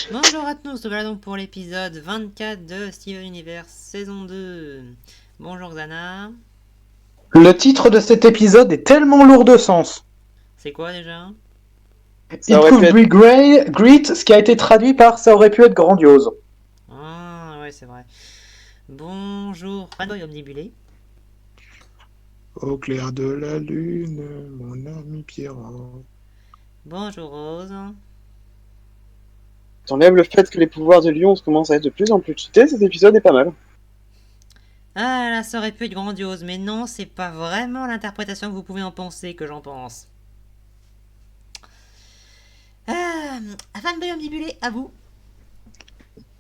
Bonjour à tous, voilà donc pour l'épisode 24 de Steven Universe saison 2. Bonjour Xana. Le titre de cet épisode est tellement lourd de sens. C'est quoi déjà? Ça It aurait pu could être. be great, ce qui a été traduit par ça aurait pu être grandiose. Ah ouais c'est vrai. Bonjour Fanboy Omnibulé. Au clair de la lune, mon ami Pierrot. Bonjour Rose. T'enlèves le fait que les pouvoirs de Lyon commencent à être de plus en plus cheatés, cet épisode est pas mal. Ah là ça aurait pu être grandiose, mais non c'est pas vraiment l'interprétation que vous pouvez en penser que j'en pense. Fanboy Omnibulé, à vous.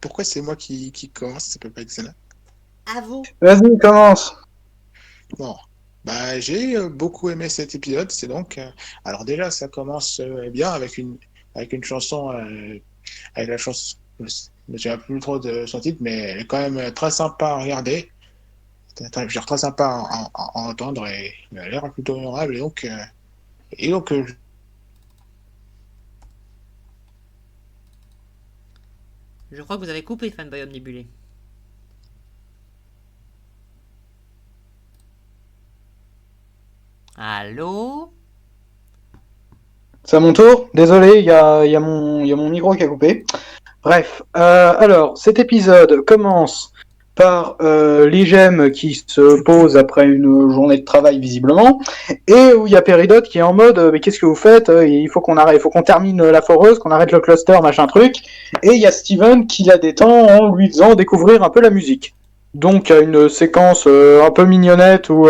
Pourquoi c'est moi qui commence? Ça peut pas être celle-là. À vous. Vas-y, commence. Bon, bah j'ai beaucoup aimé cet épisode. C'est donc, alors déjà ça commence bien avec une chanson, avec la chanson. Je me souviens plus trop de son titre, mais elle est quand même très sympa à regarder. Je veux dire, très sympa à entendre et elle a l'air plutôt mémorable. Et donc, Je crois que vous avez coupé Fanboy Omnibulé. Allô? C'est à mon tour. Désolé, il y a mon micro qui a coupé. Bref, alors cet épisode commence par l'IGEM qui se pose après une journée de travail visiblement, et où il y a Péridot qui est en mode mais qu'est-ce que vous faites? Il faut qu'on arrête, il faut qu'on termine la foreuse, qu'on arrête le cluster, machin truc. Et il y a Steven qui la détend en lui faisant découvrir un peu la musique. Donc il y a une séquence un peu mignonnette où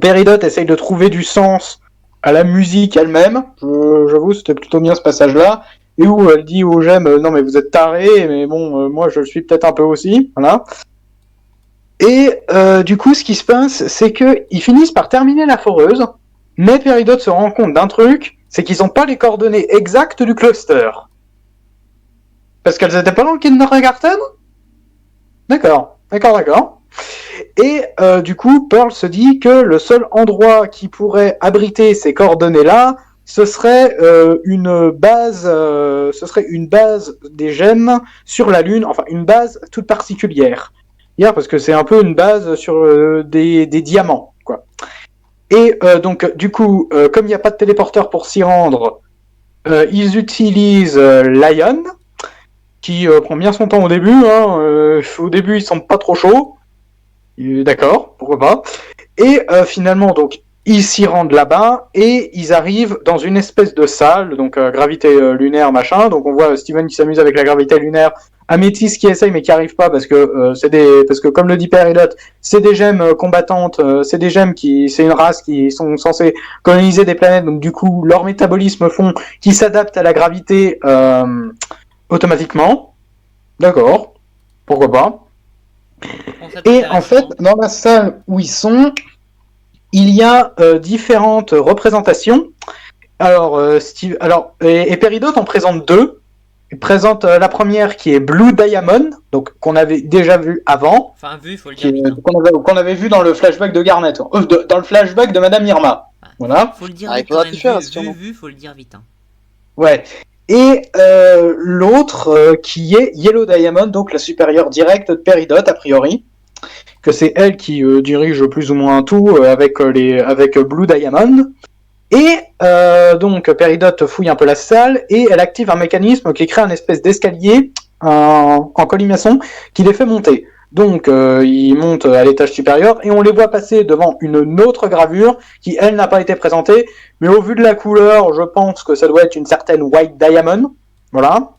Péridot essaye de trouver du sens à la musique elle-même. J'avoue, c'était plutôt bien ce passage-là. Et où elle dit aux gemmes non mais vous êtes tarés, mais bon moi je le suis peut-être un peu aussi, voilà. Et du coup ce qui se passe c'est que ils finissent par terminer la foreuse, mais Péridot se rend compte d'un truc, c'est qu'ils n'ont pas les coordonnées exactes du cluster. Parce qu'elles étaient pas dans le kindergarten. D'accord. Et du coup, Pearl se dit que le seul endroit qui pourrait abriter ces coordonnées-là, ce serait une base des gemmes sur la Lune, enfin une base toute particulière. Parce que c'est un peu une base sur des diamants, quoi. Et donc, du coup, comme il n'y a pas de téléporteur pour s'y rendre, ils utilisent Lion, qui prend bien son temps au début. Au début, ils semblent pas trop chauds. D'accord, pourquoi pas. Et finalement, donc, ils s'y rendent là-bas et ils arrivent dans une espèce de salle, donc gravité lunaire, machin. Donc on voit Steven qui s'amuse avec la gravité lunaire, Améthyste qui essaye mais qui arrive pas parce que comme le dit Peridot, c'est des gemmes combattantes, c'est des gemmes c'est une race qui sont censées coloniser des planètes. Donc du coup, leur métabolisme font qu'ils s'adaptent à la gravité automatiquement. D'accord, pourquoi pas. Et en fait, dans la salle où ils sont, il y a différentes représentations. Alors, et Peridot en présente deux. Il présente la première qui est Blue Diamond, donc qu'on avait déjà vu avant. Enfin vu, faut le dire vite. Qu'on avait vu dans le flashback de Garnet, dans le flashback de Madame Irma. Voilà. Faut le dire vite quand même. Vu, faut le dire vite. Hein. Ouais. Et l'autre qui est Yellow Diamond, donc la supérieure directe de Peridot a priori, que c'est elle qui dirige plus ou moins tout avec Blue Diamond. Et donc Peridot fouille un peu la salle et elle active un mécanisme qui crée un espèce d'escalier en colimaçon qui les fait monter. Donc ils montent à l'étage supérieur et on les voit passer devant une autre gravure qui elle n'a pas été présentée, mais au vu de la couleur, je pense que ça doit être une certaine White Diamond. Voilà.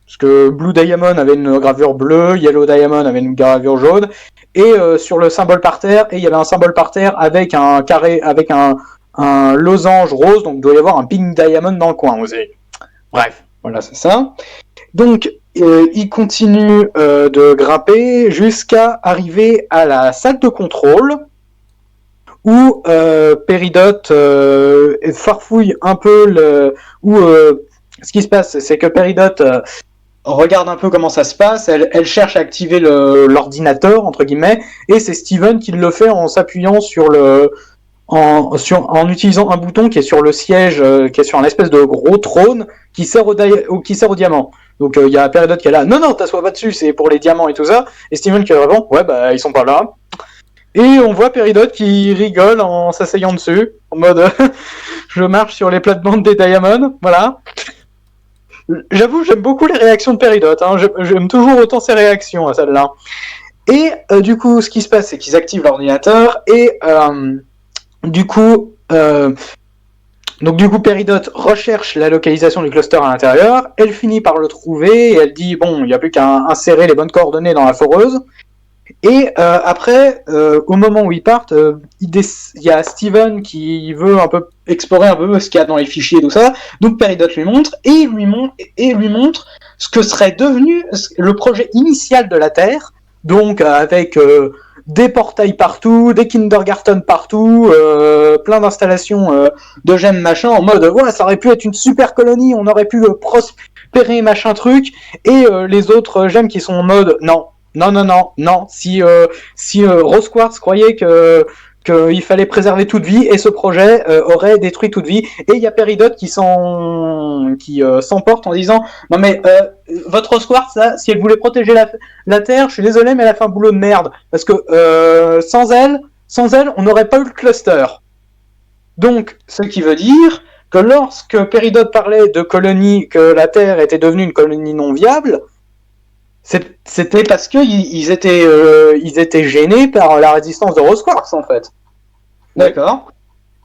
Parce que Blue Diamond avait une gravure bleue, Yellow Diamond avait une gravure jaune, et sur le symbole par terre, et il y avait un symbole par terre avec un carré, avec un losange rose, donc il doit y avoir un Pink Diamond dans le coin aussi. Bref, voilà, c'est ça. Donc, il continue de grimper jusqu'à arriver à la salle de contrôle, où Peridot farfouille un peu ce qui se passe, c'est que Peridot regarde un peu comment ça se passe, elle cherche à activer l'ordinateur, entre guillemets, et c'est Steven qui le fait en s'appuyant sur en utilisant un bouton qui est sur le siège, qui est sur un espèce de gros trône qui sert au diamant. Donc il y a Peridot qui est là, non, t'assois pas dessus, c'est pour les diamants et tout ça. Et Steven qui répond, ouais bah ils sont pas là. Et on voit Peridot qui rigole en s'asseyant dessus, en mode je marche sur les plates-bandes des diamants, voilà. J'avoue, j'aime beaucoup les réactions de Peridot, hein. J'aime toujours autant ses réactions à celle-là. Et du coup, ce qui se passe, c'est qu'ils activent l'ordinateur et du coup, Peridot recherche la localisation du cluster à l'intérieur. Elle finit par le trouver et elle dit bon, il n'y a plus qu'à insérer les bonnes coordonnées dans la foreuse. Et après, au moment où ils partent, il y a Steven qui veut un peu explorer un peu ce qu'il y a dans les fichiers et tout ça. Donc Peridot lui montre et lui montre ce que serait devenu le projet initial de la Terre. Donc avec des portails partout, des kindergarten partout, plein d'installations de gemmes machin, en mode ouais, ça aurait pu être une super colonie, on aurait pu prospérer machin truc. Et les autres gemmes qui sont en mode non. Si Rose Quartz croyait qu'il fallait préserver toute vie et ce projet aurait détruit toute vie. Et il y a Peridot qui s'emporte en disant non mais votre Rose Quartz là, si elle voulait protéger la Terre, je suis désolé mais elle a fait un boulot de merde parce que sans elle on n'aurait pas eu le cluster. Donc ce qui veut dire que lorsque Peridot parlait de colonie, que la Terre était devenue une colonie non viable, c'était parce qu'ils étaient gênés par la résistance de Rose Quartz, en fait. D'accord.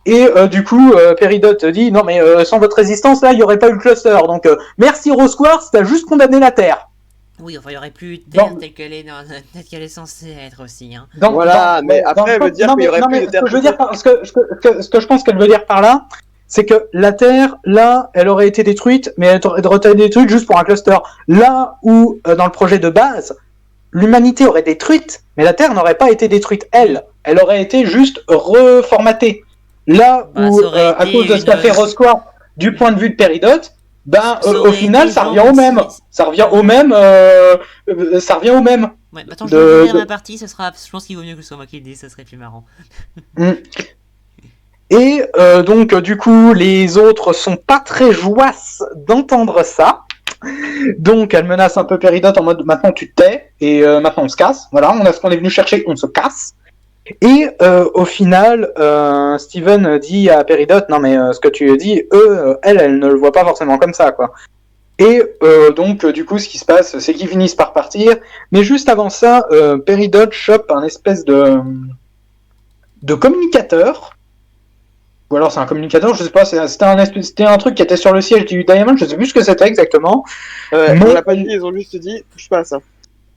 Et du coup, Peridot dit non mais sans votre résistance là, il n'y aurait pas eu le cluster. Donc merci Rose Quartz, t'as juste condamné la Terre. Oui, enfin, il n'y aurait plus de Terre telle qu'elle est censée être aussi. Hein. Donc, voilà, mais après, elle veut dire qu'il n'y aurait plus de Terre. Ce que je pense qu'elle veut dire par là, c'est que la Terre, là, elle aurait été détruite, mais elle aurait été détruite juste pour un cluster. Là où, dans le projet de base, l'humanité aurait détruite, mais la Terre n'aurait pas été détruite, elle. Elle aurait été juste reformatée. Là où, à cause de ce qu'a fait Rose Quartz, du point de vue de Peridot, au final, ça revient au même. Ça revient au même. Ça revient au même. Ouais, attends, je vais finir ma partie, je pense qu'il vaut mieux que ce soit moi qui le dise, ça serait plus marrant. Et donc du coup les autres sont pas très joyeuses d'entendre ça. Donc elle menace un peu Peridot en mode maintenant tu te tais et maintenant on se casse. Voilà, on a ce qu'on est venu chercher, on se casse. Et au final Steven dit à Peridot non mais ce que tu dis, elle ne le voit pas forcément comme ça quoi. Et donc du coup ce qui se passe c'est qu'ils finissent par partir. Mais juste avant ça Peridot chope un espèce de communicateur. Ou alors c'est un communicateur, je sais pas, c'était un truc qui était sur le siège du Diamond, je sais plus ce que c'était exactement. On l'a pas dit, ils ont juste dit, touche pas à ça.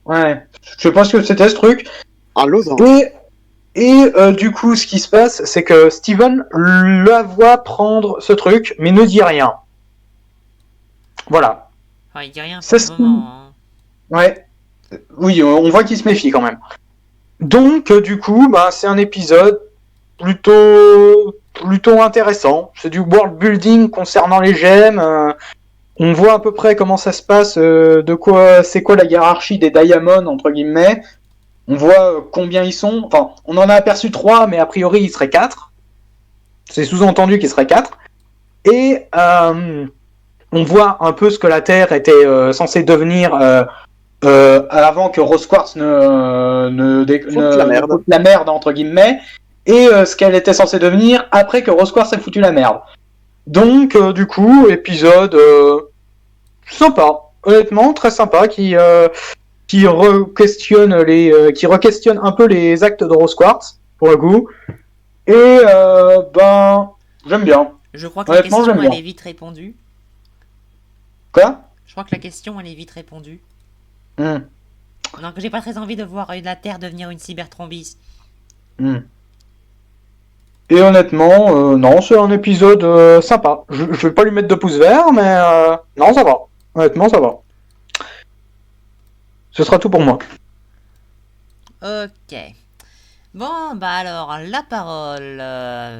Ouais, je sais pas ce que c'était ce truc. Un losange. Et du coup, ce qui se passe, c'est que Steven la voit prendre ce truc, mais ne dit rien. Voilà. Enfin, il dit rien pour le moment. Hein. Ouais. Oui, on voit qu'il se méfie quand même. Donc, du coup, c'est un épisode plutôt intéressant. C'est du world building concernant les gemmes. On voit à peu près comment ça se passe, c'est quoi la hiérarchie des diamonds entre guillemets. On voit combien ils sont. Enfin, on en a aperçu 3, mais a priori il serait 4. C'est sous-entendu qu'il serait 4. Et on voit un peu ce que la Terre était censée devenir avant que Rose Quartz ne foute la merde entre guillemets. Et ce qu'elle était censée devenir après que Rose Quartz ait foutu la merde. Donc, du coup, épisode sympa, honnêtement, très sympa, qui re-questionne un peu les actes de Rose Quartz, pour le coup. Et, j'aime bien. Je crois que la question, elle est vite répondue. Quoi ? Je crois que la question, elle est vite répondue. Donc, j'ai pas très envie de voir la Terre devenir une cyberthrombis. Et honnêtement, non, c'est un épisode sympa. Je vais pas lui mettre de pouce vert, mais non, ça va. Honnêtement, ça va. Ce sera tout pour moi. Ok. Bon, alors, la parole à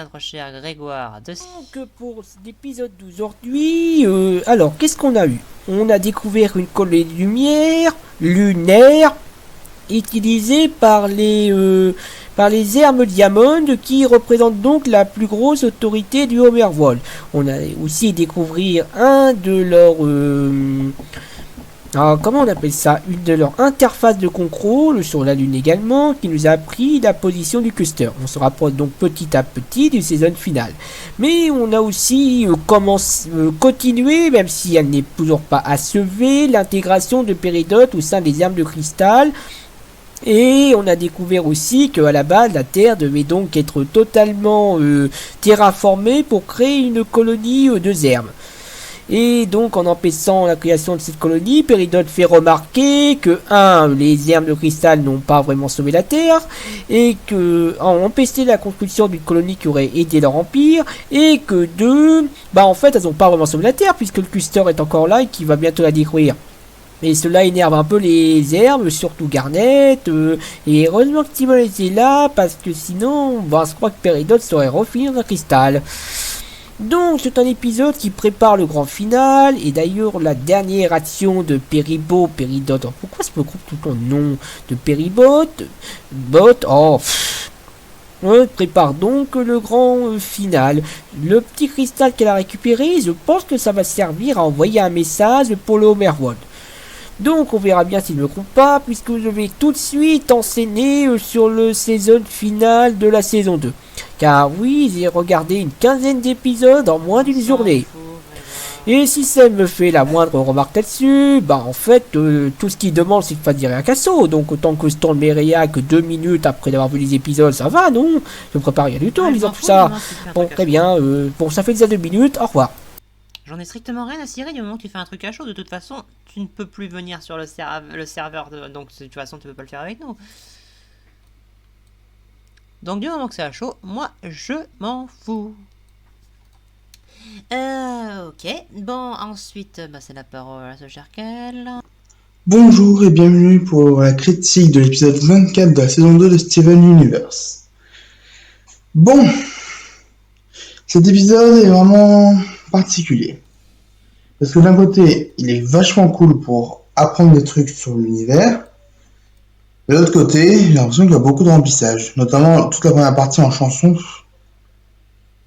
notre cher Grégoire. Donc, pour cet épisode d'aujourd'hui, alors, qu'est-ce qu'on a eu ? On a découvert une colonie de lumière lunaire utilisée par les par les Hermes Diamond, qui représentent donc la plus grosse autorité du Homeworld. On a aussi découvert un de leurs... comment on appelle ça, une de leurs interfaces de contrôle sur la Lune également, qui nous a appris la position du cluster. On se rapproche donc petit à petit du saison finale. Mais on a aussi continué, même si elle n'est toujours pas achevée, l'intégration de Péridot au sein des armes de cristal. Et on a découvert aussi qu'à la base, la Terre devait donc être totalement terraformée pour créer une colonie de Zermes. Et donc en empêchant la création de cette colonie, Péridot fait remarquer que les Hermes de cristal n'ont pas vraiment sauvé la Terre, et que ont empêché la construction d'une colonie qui aurait aidé leur empire, et que en fait elles n'ont pas vraiment sauvé la Terre puisque le cluster est encore là et qui va bientôt la détruire. Et cela énerve un peu les Hermes, surtout Garnet, et heureusement que Timon était là, parce que sinon, je crois que Péridot serait refini dans un cristal. Donc c'est un épisode qui prépare le grand final, et d'ailleurs la dernière action de Péridot, pourquoi je me groupe tout le nom de Péribot, prépare donc le grand final. Le petit cristal qu'elle a récupéré, je pense que ça va servir à envoyer un message pour le Homeworld. Donc on verra bien s'il ne me trompe pas, puisque je vais tout de suite enchaîner sur le saison final de la saison 2. Car oui, j'ai regardé une quinzaine d'épisodes en moins d'une journée. Et si ça me fait la moindre remarque là-dessus, en fait, tout ce qu'il demande c'est de pas dire un casso. Donc autant que je tourne mes réacs 2 minutes après d'avoir vu les épisodes, ça va, non? Je me prépare rien du tout en disant tout ça. Bon, très bien, ça fait déjà 2 minutes, au revoir. J'en ai strictement rien à cirer du moment que tu fais un truc à chaud. De toute façon, tu ne peux plus venir sur le serveur, donc de toute façon, tu peux pas le faire avec nous. Donc du moment que c'est à chaud, moi, je m'en fous. Ok. Bon, ensuite, c'est la parole à ce cher Kel. Bonjour et bienvenue pour la critique de l'épisode 24 de la saison 2 de Steven Universe. Bon, cet épisode est vraiment particulier. Parce que d'un côté, il est vachement cool pour apprendre des trucs sur l'univers. De l'autre côté, j'ai l'impression qu'il y a beaucoup de remplissage. Notamment toute la première partie en chanson.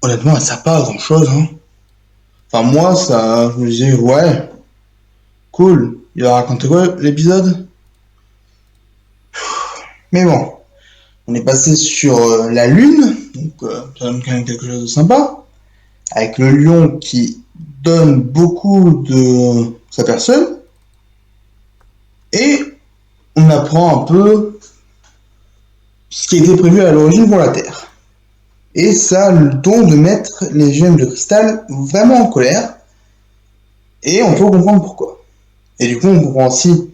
Honnêtement, elle sert pas à grand chose. Enfin, moi, je me disais, ouais, cool. Il va raconter quoi l'épisode? Mais bon, on est passé sur la Lune. Donc, ça donne quand même quelque chose de sympa. Avec le lion qui donne beaucoup de sa personne, et on apprend un peu ce qui était prévu à l'origine pour la Terre. Et ça a le don de mettre les gemmes de cristal vraiment en colère, et on peut comprendre pourquoi. Et du coup, on comprend aussi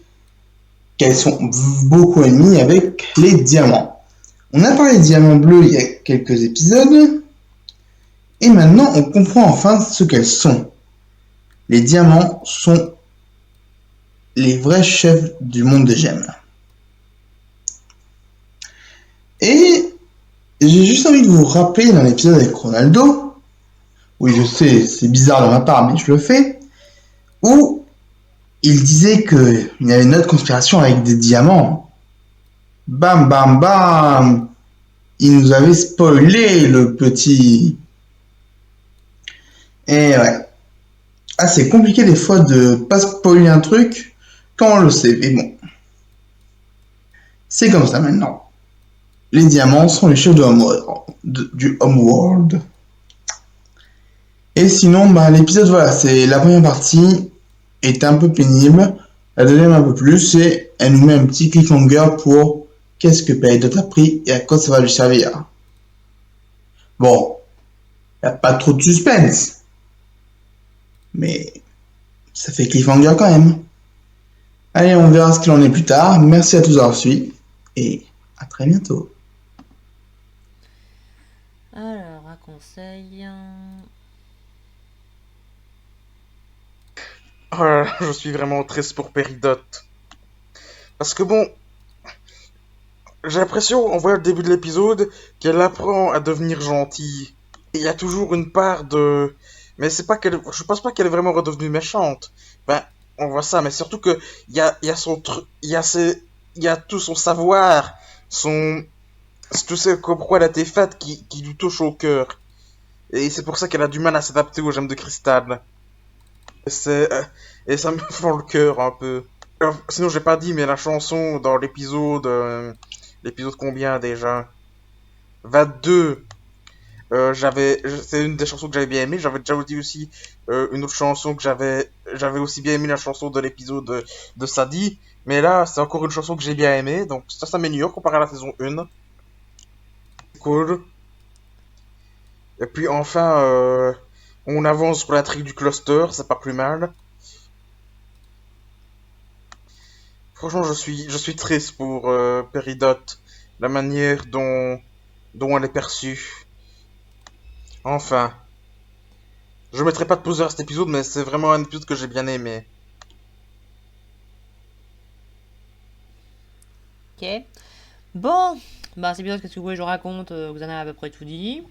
qu'elles sont beaucoup ennemies avec les diamants. On a parlé de diamants bleus il y a quelques épisodes, et maintenant on comprend enfin ce qu'elles sont. Les diamants sont les vrais chefs du monde des gemmes. Et j'ai juste envie de vous rappeler dans l'épisode avec Ronaldo, oui je sais, c'est bizarre de ma part, mais je le fais, où il disait qu'il y avait une autre conspiration avec des diamants. Bam bam bam, il nous avait spoilé le petit. Et ouais. C'est compliqué des fois de pas spoiler un truc quand on le sait, mais bon. C'est comme ça maintenant. Les diamants sont les chefs du Homeworld. Et sinon, l'épisode, voilà, c'est la première partie est un peu pénible, la deuxième un peu plus, et elle nous met un petit cliffhanger pour qu'est-ce que Péridot a pris et à quoi ça va lui servir. Bon, y a pas trop de suspense. Mais ça fait cliffhanger quand même. Allez, on verra ce qu'il en est plus tard. Merci à tous d'avoir suivi et à très bientôt. Alors, un conseil. Je suis vraiment triste pour Péridot. Parce que bon, j'ai l'impression, en voyant le début de l'épisode, qu'elle apprend à devenir gentille. Et il y a toujours une part de... Mais c'est pas qu'elle... Je pense pas qu'elle est vraiment redevenue méchante. On voit ça, mais surtout que il y a son truc... Il y a tout son savoir, tu sais pourquoi elle a été faite qui lui touche au cœur. Et c'est pour ça qu'elle a du mal à s'adapter aux gemmes de cristal. Et et ça me fend le cœur un peu. Alors, sinon, j'ai pas dit, mais la chanson dans l'épisode... l'épisode combien déjà? 22. C'est une des chansons que j'avais bien aimé. J'avais déjà dit aussi une autre chanson que j'avais aussi bien aimé, la chanson de l'épisode de Sadie. Mais là, c'est encore une chanson que j'ai bien aimée. Donc ça s'améliore comparé à la saison 1. Cool. Et puis enfin, on avance sur l'intrigue du cluster. C'est pas plus mal. Franchement, je suis triste pour Peridot. La manière dont elle est perçue. Enfin. Je mettrai pas de poser à cet épisode, mais c'est vraiment un épisode que j'ai bien aimé. Ok. Bon, bah c'est bien ce que vous voulez que je raconte, vous en avez à peu près tout dit.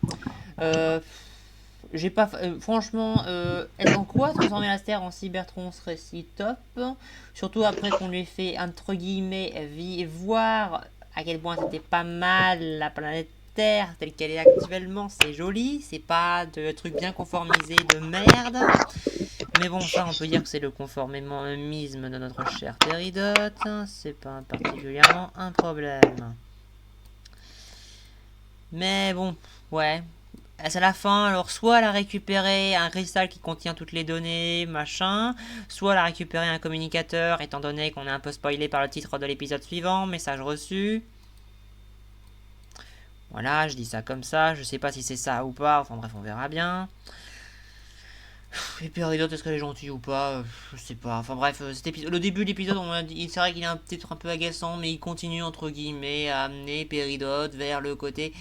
J'ai pas... franchement, être en quoi transformer la Terre en Cybertron serait si top. Surtout après qu'on lui ait fait, entre guillemets, voir à quel point c'était pas mal la planète Terre telle qu'elle est actuellement. C'est joli, c'est pas de trucs bien conformisés de merde. Mais bon, ça on peut dire que c'est le conformisme de notre cher Peridot. C'est pas particulièrement un problème. Mais bon, ouais. C'est la fin, alors soit elle a récupéré un cristal qui contient toutes les données, machin, soit elle a récupéré un communicateur, étant donné qu'on est un peu spoilé par le titre de l'épisode suivant, message reçu. Voilà, je dis ça comme ça, je sais pas si c'est ça ou pas, enfin bref, on verra bien. Et puis Peridot, est-ce qu'elle est gentille ou pas? Je sais pas, enfin bref, le début de l'épisode, c'est vrai qu'il est peut-être un peu agaçant, mais il continue entre guillemets à amener Peridot vers le côté...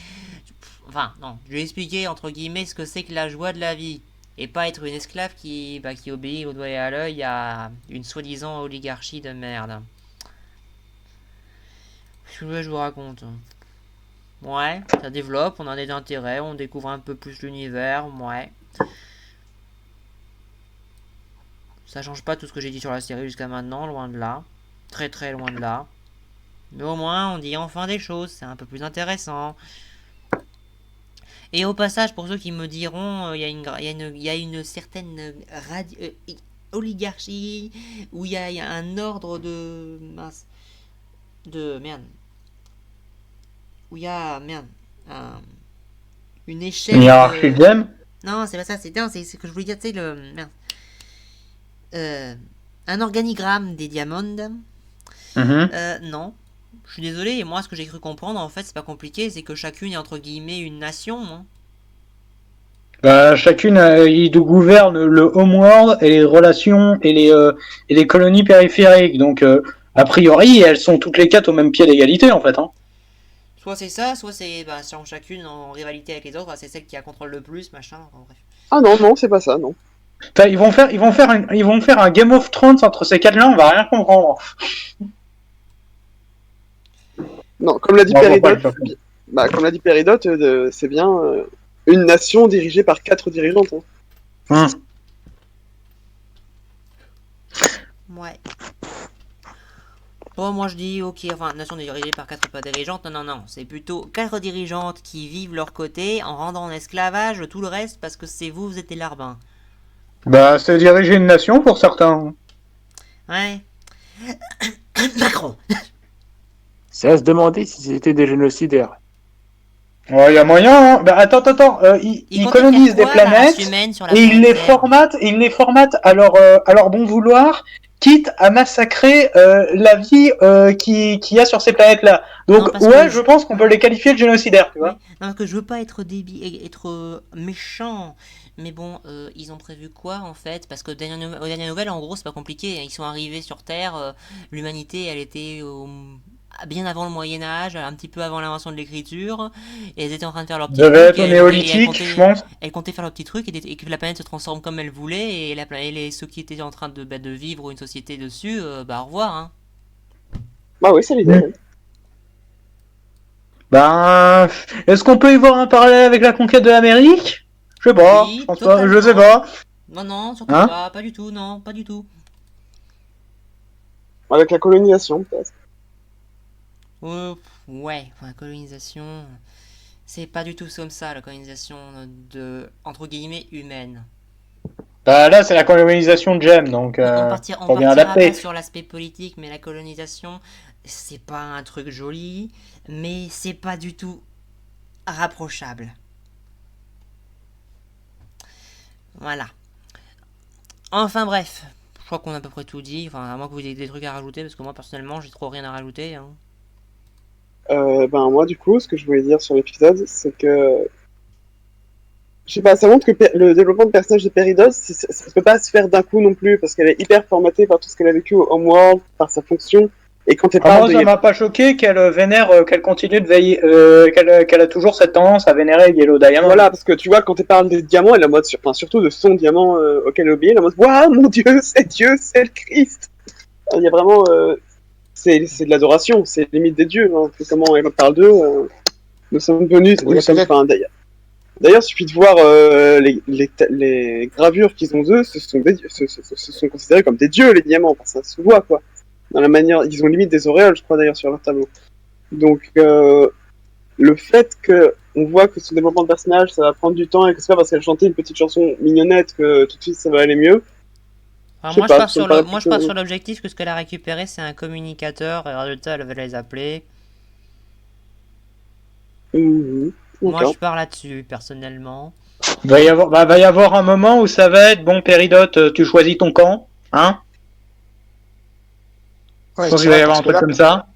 Enfin, non, je vais expliquer entre guillemets ce que c'est que la joie de la vie. Et pas être une esclave qui obéit au doigt et à l'œil à une soi-disant oligarchie de merde. Qu'est-ce que je vous raconte? Ouais, ça développe, on a des intérêts, on découvre un peu plus l'univers, ouais. Ça change pas tout ce que j'ai dit sur la série jusqu'à maintenant, loin de là. Très très loin de là. Mais au moins, on dit enfin des choses, c'est un peu plus intéressant. Et au passage, pour ceux qui me diront, il y a une certaine oligarchie, où il y a un ordre de... mince, de... merde. Où il y a... merde. Une échelle... Une hiérarchie de gemme. Non, c'est pas ça, c'est ce que je voulais dire, tu sais, le... merde. Un organigramme des diamonds. Non. Je suis désolé, et moi ce que j'ai cru comprendre, en fait, c'est pas compliqué, c'est que chacune est entre guillemets une nation. Hein. Bah, chacune, il gouverne le homeworld et les relations et les colonies périphériques. Donc, a priori, elles sont toutes les quatre au même pied d'égalité, en fait. Hein. Soit c'est ça, soit c'est chacune en rivalité avec les autres, c'est celle qui a contrôle le plus, machin, en bref. Ah non, non, c'est pas ça, non. Enfin, ils vont faire un Game of Thrones entre ces quatre-là, on va rien comprendre. Non, comme l'a dit Peridot, c'est bien une nation dirigée par 4 dirigeantes. Hein. Ouais. Bon, moi je dis, ok, enfin, nation dirigée par 4 pas dirigeantes, non, c'est plutôt 4 dirigeantes qui vivent leur côté en rendant en esclavage tout le reste parce que vous êtes des larbins. Bah, c'est diriger une nation pour certains. Ouais. Macron. C'est à se demander si c'était des génocidaires. Ouais, y a moyen, hein. Bah, attends, ils colonisent des planètes et ils les formatent à leur bon vouloir, quitte à massacrer la vie qu'il y a sur ces planètes-là. Donc, non, ouais, je pense qu'on peut les qualifier de génocidaires, tu vois. Oui. Non, parce que je veux pas être être méchant, mais bon, ils ont prévu quoi en fait? Parce que aux dernières nouvelles, en gros, c'est pas compliqué. Ils sont arrivés sur Terre, l'humanité, elle était bien avant le Moyen-Âge, un petit peu avant l'invention de l'écriture, et elles étaient en train de faire leur petit truc. Néolithique, je pense. Elles comptaient faire leur petit truc et que la planète se transforme comme elle voulait, et ceux qui étaient en train de vivre une société dessus, au revoir. Hein. Bah oui, c'est l'idée. Ben, est-ce qu'on peut y voir un parallèle avec la conquête de l'Amérique? Je sais pas, oui, je pense pas, je sais pas. Non, surtout pas du tout, non, pas du tout. Avec la colonisation, peut-être. Ouais, enfin, la colonisation, c'est pas du tout comme ça, la colonisation entre guillemets, humaine. Bah là, c'est la colonisation de Jem, donc On faut bien partira adapter. pas sur l'aspect politique, mais la colonisation, c'est pas un truc joli, mais c'est pas du tout rapprochable. Voilà. Enfin bref, je crois qu'on a à peu près tout dit, enfin à moins que vous ayez des trucs à rajouter, parce que moi personnellement j'ai trop rien à rajouter. Hein. Moi, du coup, ce que je voulais dire sur l'épisode, c'est que je sais pas, ça montre que le développement de personnage de Peridot, ça peut pas se faire d'un coup non plus, parce qu'elle est hyper formatée par tout ce qu'elle a vécu au Homeworld, par sa fonction. Et quand elle parle Moi, ça m'a pas choqué qu'elle vénère, qu'elle continue de veiller, qu'elle a toujours cette tendance à vénérer Yellow Diamond. Voilà, parce que tu vois, quand elle parle des diamants, elle est en mode, enfin, surtout de son diamant auquel elle obéit, elle est en mode, waouh, mon Dieu, c'est le Christ. Il y a vraiment, c'est de l'adoration, c'est limite des dieux. Hein. Comment elle parle d'eux, nous sommes venus, Oui, c'est vrai. D'ailleurs, il suffit de voir les gravures qu'ils ont d'eux, ce sont considérés comme des dieux, les diamants. Enfin, ça se voit, quoi. Dans la manière, ils ont limite des auréoles, je crois, d'ailleurs, sur leur tableau. Donc, le fait qu'on voit que ce développement de personnage, ça va prendre du temps et que c'est pas parce qu'elle chantait une petite chanson mignonnette que tout de suite ça va aller mieux. Alors, moi, je pars sur l'objectif que ce qu'elle a récupéré, c'est un communicateur, et résultat, elle va les appeler. Moi, je pars là-dessus, personnellement. Va y avoir un moment où ça va être, bon, Peridot, tu choisis ton camp, hein. Ouais, Je pense qu'il va y avoir un truc comme ça.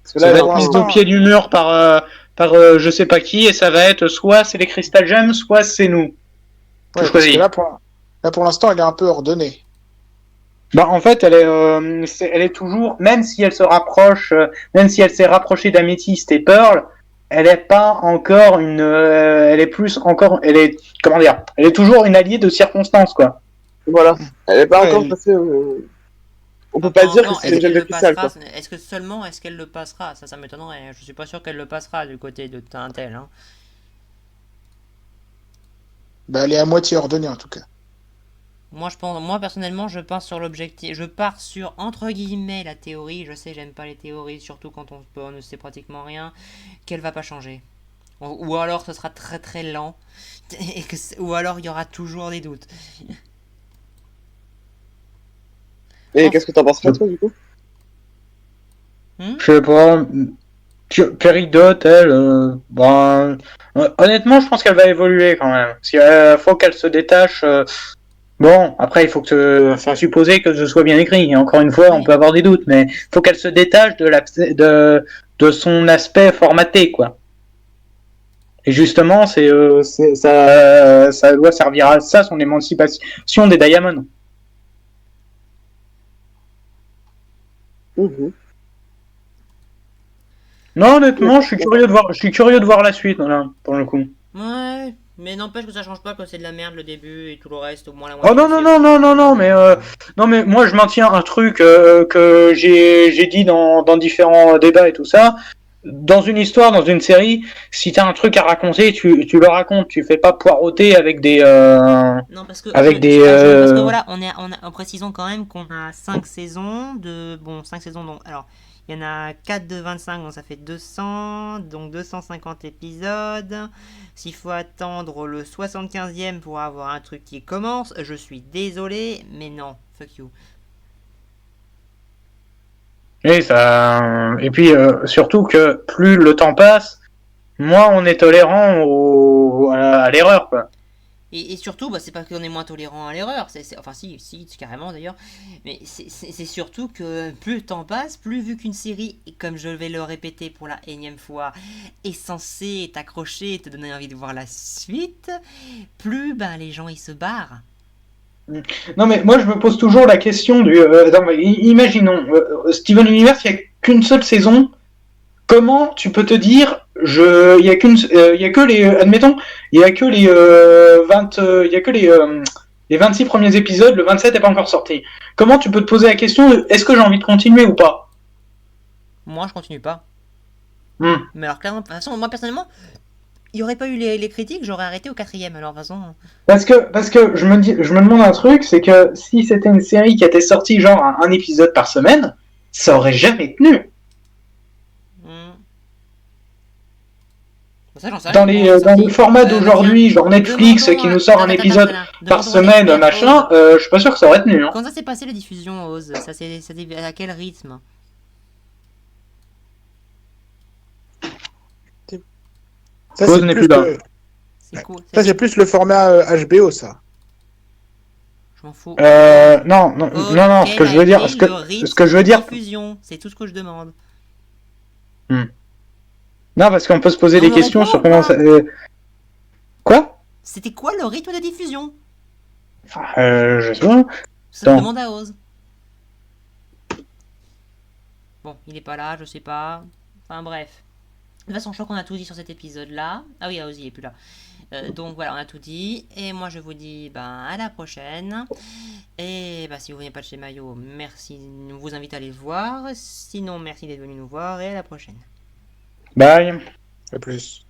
Parce que Ça là, va être mise au pied du mur par je sais pas qui, et ça va être soit c'est les Crystal Gems, soit c'est nous. Ouais, Tu choisis. là, pour l'instant, elle est un peu ordonnée. Bah, en fait, elle est toujours, même si elle se rapproche, même si elle s'est rapprochée d'Améthyste et Pearl, elle est pas encore elle est plus encore, comment dire, elle est toujours une alliée de circonstance, quoi. Voilà, elle est pas encore passée. On peut pas dire que c'est une gemme de cristal, quoi. Est-ce qu'elle le passera? Ça m'étonnerait. Je suis pas sûr qu'elle le passera du côté de Tintel. Hein. Bah, elle est à moitié ordonnée, en tout cas. Moi personnellement, je pars sur l'objectif. Je pars sur, entre guillemets, la théorie. Je sais, j'aime pas les théories, surtout quand on ne sait pratiquement rien. Qu'elle va pas changer. Ou alors ce sera très très lent. Ou alors il y aura toujours des doutes. Et qu'est-ce que t'en penses toi, du coup? Je sais pas. Peridot, elle, honnêtement, je pense qu'elle va évoluer quand même. Parce qu'il faut qu'elle se détache. Bon, après, il faut faire supposer que ce soit bien écrit. Et encore une fois, on peut avoir des doutes, mais il faut qu'elle se détache de son aspect formaté, quoi. Et justement, ça doit servir à ça, son émancipation des Diamonds. Non, honnêtement, je suis curieux de voir la suite, voilà, pour le coup. Ouais, mais n'empêche que ça change pas que c'est de la merde le début et tout le reste, au moins la moitié. Oh non, mais moi je maintiens un truc que j'ai dit dans différents débats et tout ça. Dans une histoire, dans une série, si t'as un truc à raconter, tu le racontes, tu fais pas poireauter avec des non, parce que parce que voilà, en précisant quand même qu'on a 5 saisons de 5 saisons donc alors il y en a 4 de 25, donc ça fait 200, donc 250 épisodes. S'il faut attendre le 75e pour avoir un truc qui commence, je suis désolé, mais non, fuck you. Et puis surtout que plus le temps passe, moins on est tolérant à l'erreur, quoi. Et surtout, c'est pas qu'on est moins tolérant à l'erreur, enfin si, carrément d'ailleurs, mais c'est surtout que plus le temps passe, plus vu qu'une série, comme je vais le répéter pour la énième fois, est censée t'accrocher et te donner envie de voir la suite, plus les gens ils se barrent. Non mais moi je me pose toujours la question imaginons, Steven Universe, il n'y a qu'une seule saison, comment tu peux te dire il y a que les admettons, il y a que les 26 premiers épisodes, le 27 n'est pas encore sorti. Comment tu peux te poser la question est-ce que j'ai envie de continuer ou pas? Moi je continue pas. Mais alors clairement, de toute façon, moi personnellement, il n'y aurait pas eu les critiques, j'aurais arrêté au 4e, alors de toute façon. Parce que je me demande un truc, c'est que si c'était une série qui était sortie genre un épisode par semaine, ça aurait jamais tenu. Ça, j'en sais rien. Dans Bon, les, c'est dans sorti. les formats Tiens, d'aujourd'hui, genre Netflix demandons qui à- nous sort un attends, épisode attends, par demandons à semaine, l'expert machin, Oz. je suis pas sûr que ça aurait tenu. Hein. Quand ça s'est passé la diffusion, Oz, c'était à quel rythme? Ça, Pause c'est n'est plus, plus là. C'est quoi? ça, c'est plus le format HBO, ça. Je m'en fous. Non, non, Oz, non, non, ce quel que a je veux dire, été le rythme ce que je veux de dire, diffusion? C'est tout ce que je demande. non, parce qu'on peut se poser On des me questions répond sur ou comment pas ça. Quoi? C'était quoi le rythme de diffusion? Je sais pas. Ça me Attends. demande à Oz. Bon, il est pas là, je sais pas. Enfin bref. De toute façon, je crois qu'on a tout dit sur cet épisode-là. Ah oui, Oz, il est plus là. Donc voilà, on a tout dit. Et moi, je vous dis à la prochaine. Et si vous venez pas de chez Mayo, merci. Je vous invite à aller le voir. Sinon, merci d'être venu nous voir. Et à la prochaine. Bye. À plus.